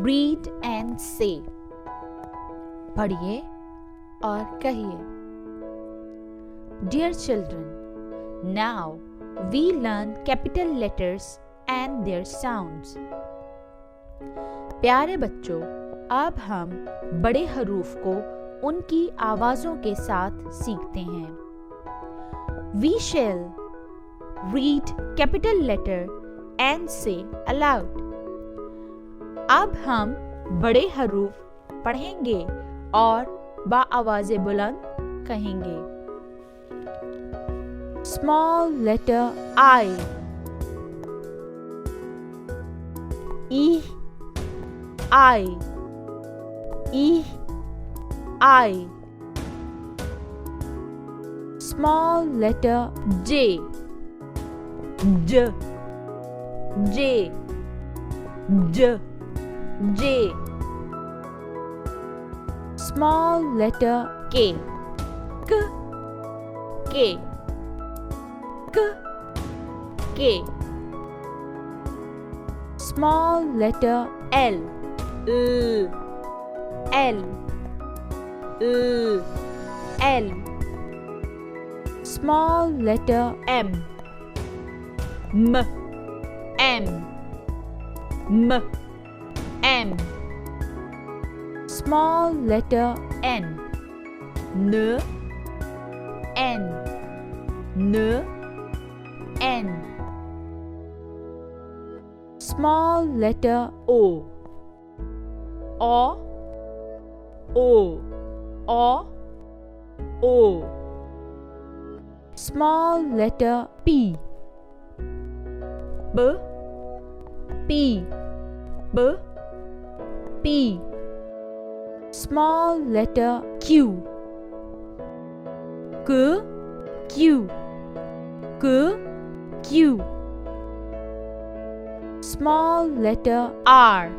Read and say. पढ़िए और कहिए. Dear children, now we learn capital letters and their sounds. प्यारे बच्चों, अब हम बड़े हरूफ को उनकी आवाज़ों के साथ सीखते हैं. We shall read capital letter and say aloud. अब हम बड़े हरूफ पढ़ेंगे और बाआवाज़े बुलंद कहेंगे. Small letter I. I. Small letter J. J. Small letter K. K. Small letter L. Small letter M. Small letter N. Small letter O. Small letter P. Small letter Q. Small letter R.